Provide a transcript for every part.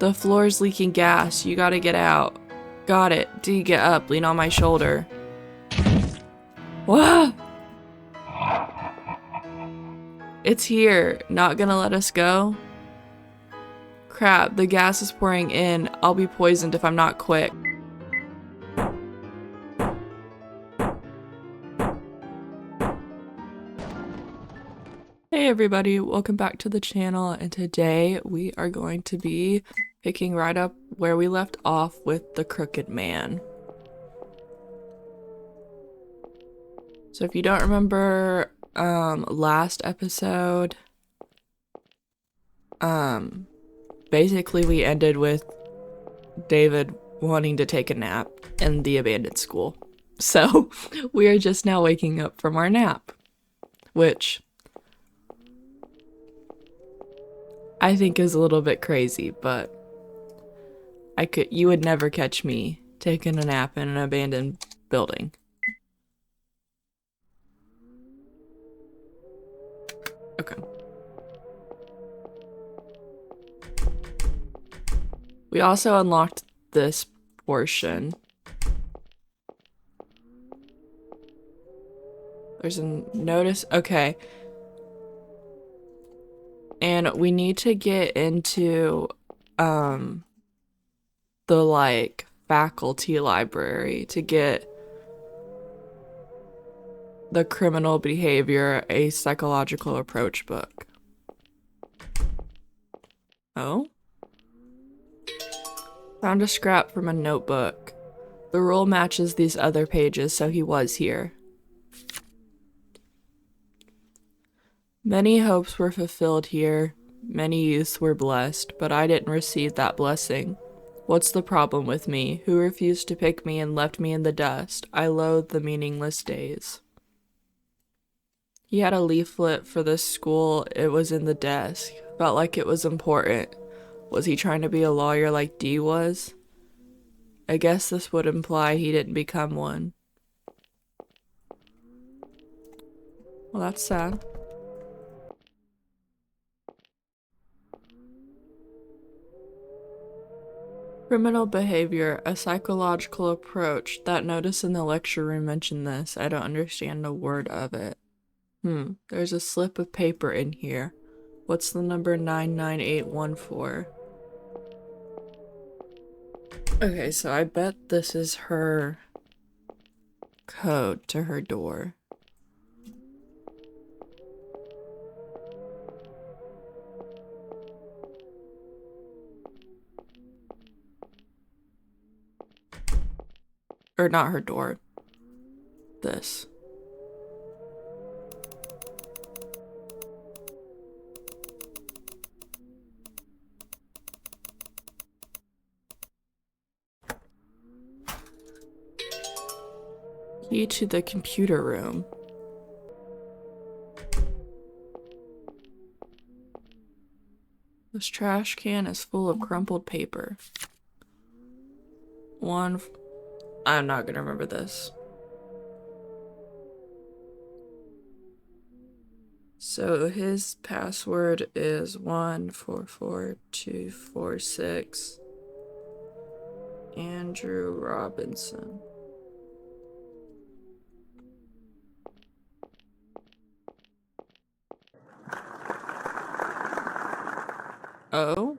The floor's leaking gas. You gotta get out. Got it. D, get up. Lean on my shoulder. What? It's here. Not gonna let us go? Crap, the gas is pouring in. I'll be poisoned if I'm not quick. Hey everybody, welcome back to the channel, and today we are going to be picking right up where we left off with the Crooked Man. So if you don't remember last episode, basically we ended with David wanting to take a nap in the abandoned school. So we are just now waking up from our nap, which I think is a little bit crazy, but you would never catch me taking a nap in an abandoned building. Okay. We also unlocked this portion. There's a notice. Okay. And we need to get into the faculty library to get the criminal behavior, a psychological approach book. Oh? Found a scrap from a notebook. The rule matches these other pages, so he was here. Many hopes were fulfilled here, many youths were blessed, but I didn't receive that blessing. What's the problem with me? Who refused to pick me and left me in the dust? I loathe the meaningless days. He had a leaflet for this school. It was in the desk. Felt like it was important. Was he trying to be a lawyer like Dee was? I guess this would imply he didn't become one. Well, that's sad. Criminal behavior, a psychological approach. That notice in the lecture room mentioned this. I don't understand a word of it. There's a slip of paper in here. What's the number 99814? Okay, so I bet this is her code to her door. Or not her door. This. Key to the computer room. This trash can is full of crumpled paper. I'm not gonna remember this. So his password is 144246. Andrew Robinson. Oh?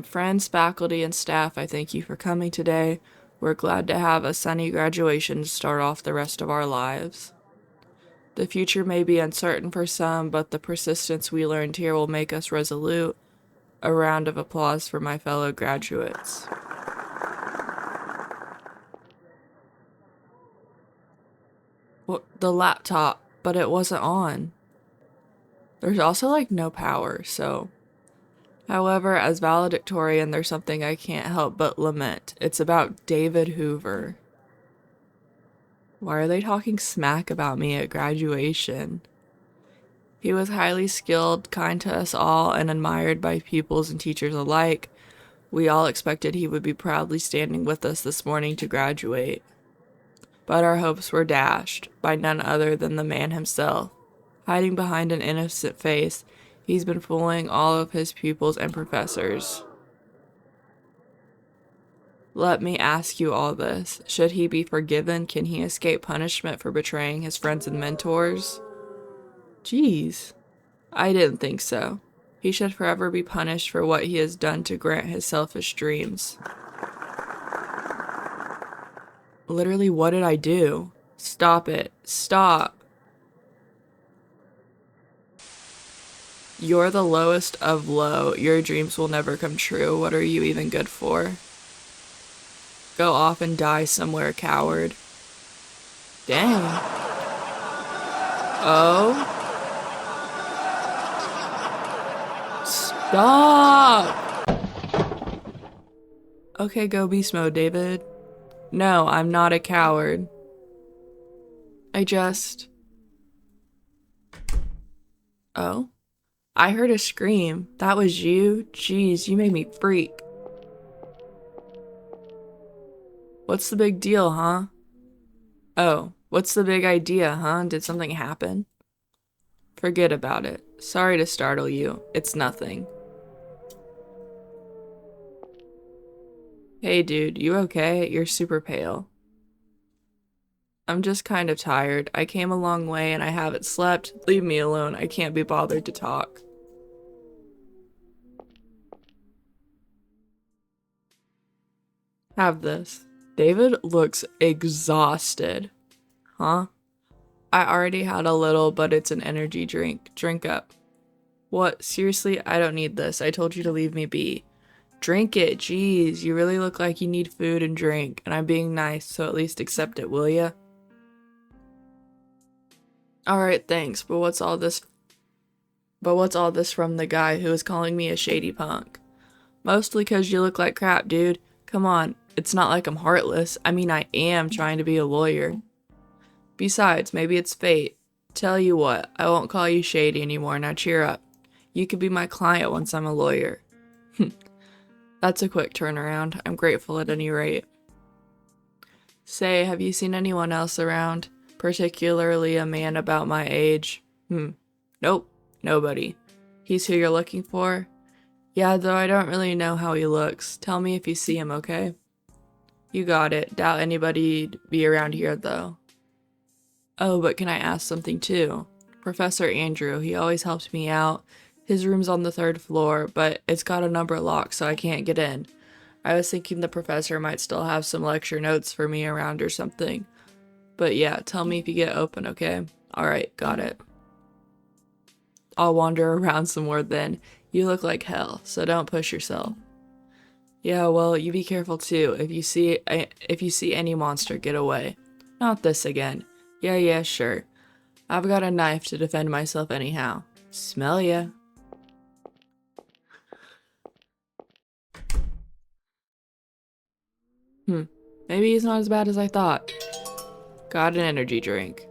Friends, faculty, and staff, I thank you for coming today. We're glad to have a sunny graduation to start off the rest of our lives. The future may be uncertain for some, but the persistence we learned here will make us resolute. A round of applause for my fellow graduates. Well, the laptop, but it wasn't on. There's also no power, so. However, as valedictorian, there's something I can't help but lament. It's about David Hoover. Why are they talking smack about me at graduation? He was highly skilled, kind to us all, and admired by pupils and teachers alike. We all expected he would be proudly standing with us this morning to graduate. But our hopes were dashed by none other than the man himself. Hiding behind an innocent face, He's been fooling all of his pupils and professors. Let me ask you all this. Should he be forgiven? Can he escape punishment for betraying his friends and mentors? Jeez. I didn't think so. He should forever be punished for what he has done to grant his selfish dreams. Literally, what did I do? Stop it. Stop. You're the lowest of low. Your dreams will never come true. What are you even good for? Go off and die somewhere, coward. Dang. Oh. Stop! Okay, go beast mode, David. No, I'm not a coward. Oh? I heard a scream. That was you? Jeez, you made me freak. What's the big deal, huh? Oh, what's the big idea, huh? Did something happen? Forget about it. Sorry to startle you. It's nothing. Hey dude, you okay? You're super pale. I'm just kind of tired. I came a long way and I haven't slept. Leave me alone. I can't be bothered to talk. Have this. David looks exhausted. Huh? I already had a little, but it's an energy drink. Drink up. What? Seriously? I don't need this. I told you to leave me be. Drink it. Jeez, you really look like you need food and drink, and I'm being nice, so at least accept it, will ya? Alright, thanks, but what's all this from the guy who is calling me a shady punk? Mostly 'cause you look like crap, dude. Come on, it's not like I'm heartless. I mean, I am trying to be a lawyer. Besides, maybe it's fate. Tell you what, I won't call you shady anymore, now cheer up. You could be my client once I'm a lawyer. That's a quick turnaround. I'm grateful at any rate. Say, have you seen anyone else around? Particularly a man about my age? Nope, nobody. He's who you're looking for? Yeah, though I don't really know how he looks. Tell me if you see him, okay? You got it. Doubt anybody'd be around here, though. Oh, but can I ask something too? Professor Andrew, he always helps me out. His room's on the 3rd floor, but it's got a number locked, so I can't get in. I was thinking the professor might still have some lecture notes for me around or something. But yeah, tell me if you get open, okay? Alright, got it. I'll wander around some more then. You look like hell, so don't push yourself. Yeah, well, you be careful too. If you see any monster, get away. Not this again. Yeah, sure. I've got a knife to defend myself anyhow. Smell ya. Maybe he's not as bad as I thought. Got an energy drink.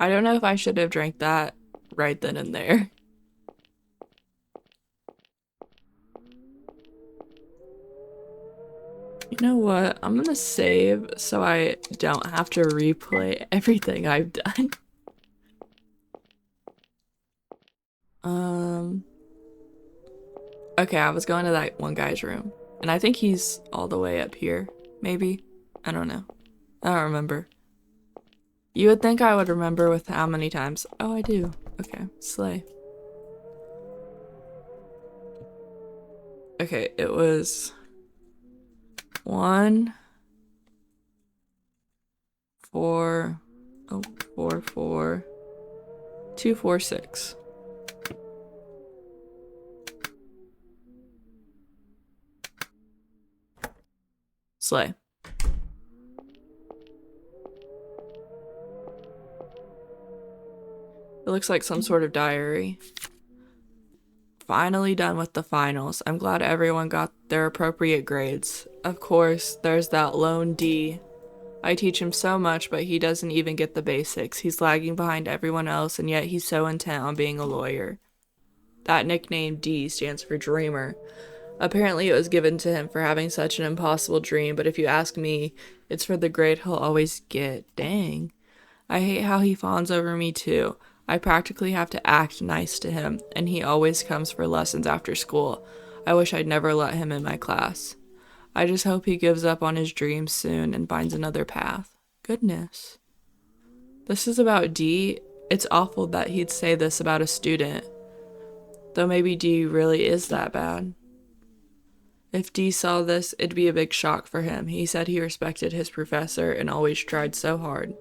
I don't know if I should have drank that right then and there. You know what? I'm gonna save so I don't have to replay everything I've done. Okay, I was going to that one guy's room. And I think he's all the way up here. Maybe? I don't know. I don't remember. You would think I would remember with how many times. Oh, I do. Okay, slay. Okay, it was 1 4 4 4 2 4 6. Slay. It looks like some sort of diary. Finally done with the finals. I'm glad everyone got their appropriate grades. Of course, there's that lone D. I teach him so much, but he doesn't even get the basics. He's lagging behind everyone else, and yet he's so intent on being a lawyer. That nickname D stands for dreamer. Apparently it was given to him for having such an impossible dream, but if you ask me, it's for the grade he'll always get. Dang. I hate how he fawns over me too. I practically have to act nice to him, and he always comes for lessons after school. I wish I'd never let him in my class. I just hope he gives up on his dreams soon and finds another path. Goodness. This is about D. It's awful that he'd say this about a student. Though maybe D really is that bad. If D saw this, it'd be a big shock for him. He said he respected his professor and always tried so hard.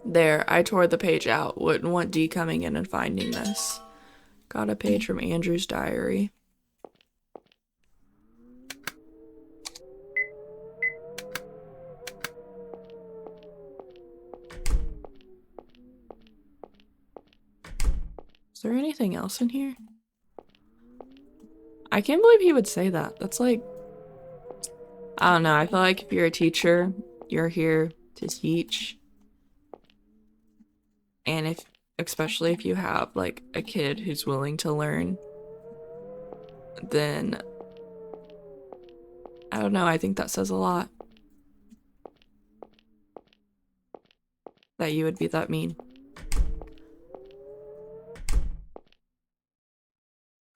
There, I tore the page out. Wouldn't want D coming in and finding this. Got a page from Andrew's diary. Is there anything else in here? I can't believe he would say that. That's like, I don't know. I feel like if you're a teacher, you're here to teach. And especially if you have like a kid who's willing to learn, then I don't know. I think that says a lot. That you would be that mean.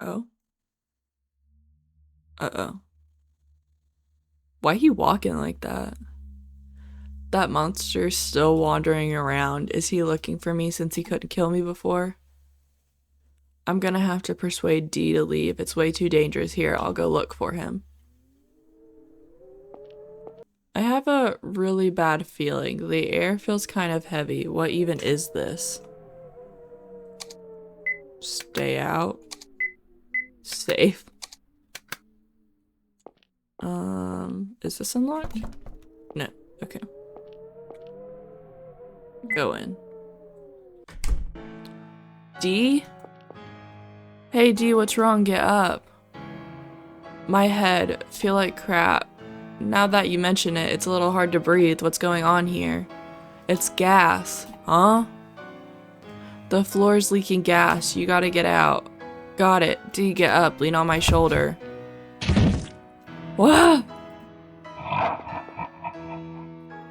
Oh. Uh-oh. Why he walking like that? That monster's still wandering around. Is he looking for me since he couldn't kill me before? I'm gonna have to persuade D to leave. It's way too dangerous here. I'll go look for him. I have a really bad feeling. The air feels kind of heavy. What even is this? Stay out. Safe. Is this unlocked? No. Okay. Go in. D? Hey D, what's wrong? Get up. My head. Feel like crap. Now that you mention it, it's a little hard to breathe. What's going on here? It's gas. Huh? The floor's leaking gas. You gotta get out. Got it. D, get up. Lean on my shoulder. What?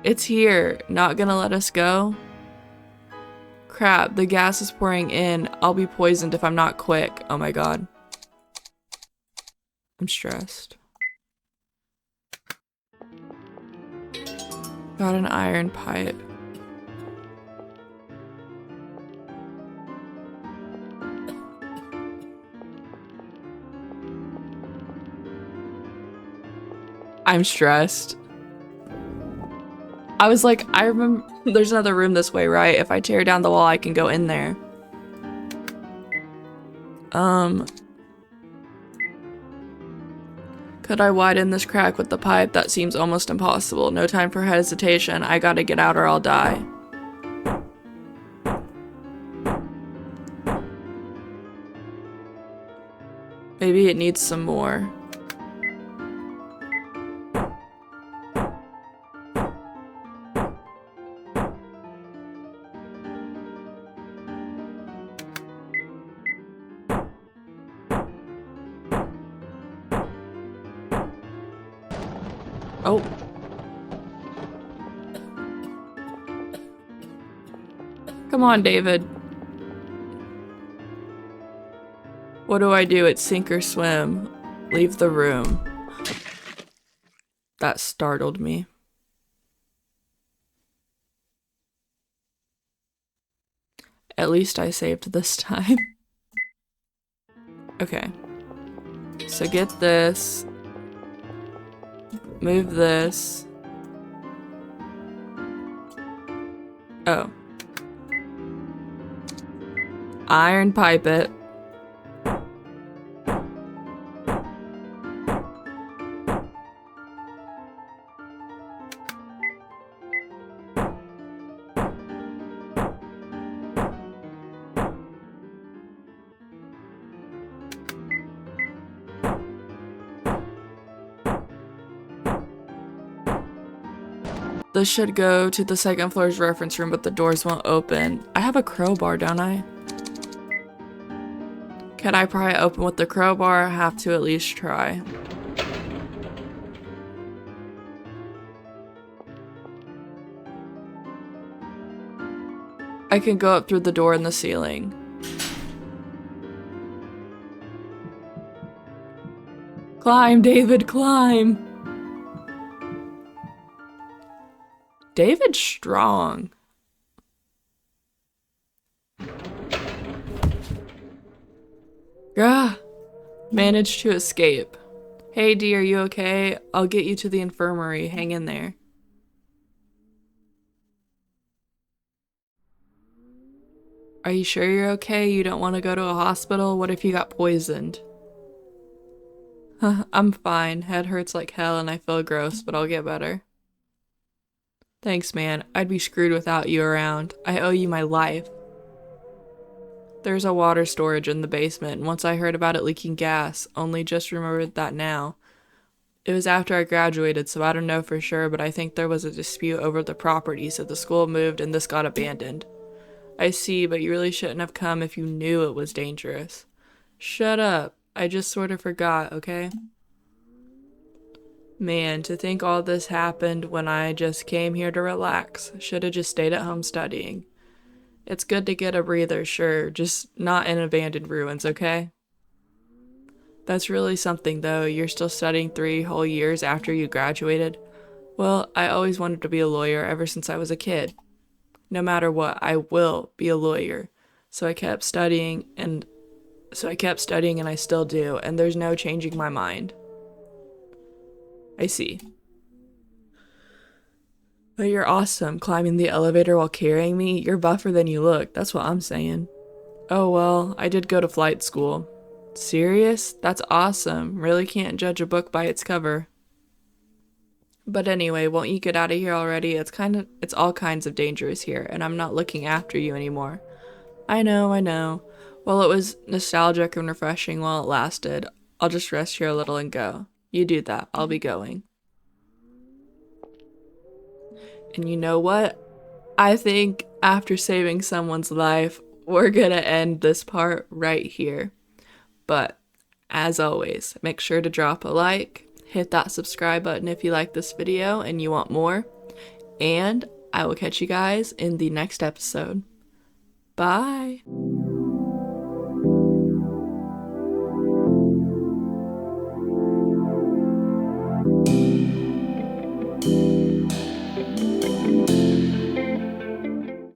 It's here. Not gonna let us go? Crap, the gas is pouring in. I'll be poisoned if I'm not quick. Oh my god. I'm stressed. Got an iron pipe. I'm stressed. I was like, I remember there's another room this way, right? If I tear down the wall, I can go in there. Could I widen this crack with the pipe? That seems almost impossible. No time for hesitation. I gotta get out or I'll die. Maybe it needs some more. Oh. Come on, David. What do I do? It's sink or swim. Leave the room. That startled me. At least I saved this time. Okay. So get this. Move this. Oh. Iron pipe it. This should go to the second floor's reference room, but the doors won't open. I have a crowbar, don't I? Can I pry it open with the crowbar? Have to at least try. I can go up through the door in the ceiling. Climb, David, climb! David's strong. Gah! Managed to escape. Hey, D, are you okay? I'll get you to the infirmary. Hang in there. Are you sure you're okay? You don't want to go to a hospital? What if you got poisoned? I'm fine. Head hurts like hell and I feel gross, but I'll get better. Thanks, man. I'd be screwed without you around. I owe you my life. There's a water storage in the basement, and once I heard about it leaking gas, only just remembered that now. It was after I graduated, so I don't know for sure, but I think there was a dispute over the property, so the school moved and this got abandoned. I see, but you really shouldn't have come if you knew it was dangerous. Shut up. I just sort of forgot, okay? Man, to think all this happened when I just came here to relax. Should have just stayed at home studying. It's good to get a breather, sure, just not in abandoned ruins, okay? That's really something, though. You're still studying 3 whole years after you graduated. Well, I always wanted to be a lawyer ever since I was a kid. No matter what, I will be a lawyer. So I kept studying and I still do, and there's no changing my mind. I see. But you're awesome, climbing the elevator while carrying me. You're buffer than you look, that's what I'm saying. Oh well, I did go to flight school. Serious? That's awesome. Really can't judge a book by its cover. But anyway, won't you get out of here already? It's all kinds of dangerous here, and I'm not looking after you anymore. I know. Well, it was nostalgic and refreshing while it lasted. I'll just rest here a little and go. You do that. I'll be going. And you know what? I think after saving someone's life, we're gonna end this part right here. But as always, make sure to drop a like, hit that subscribe button if you like this video and you want more, and I will catch you guys in the next episode. Bye!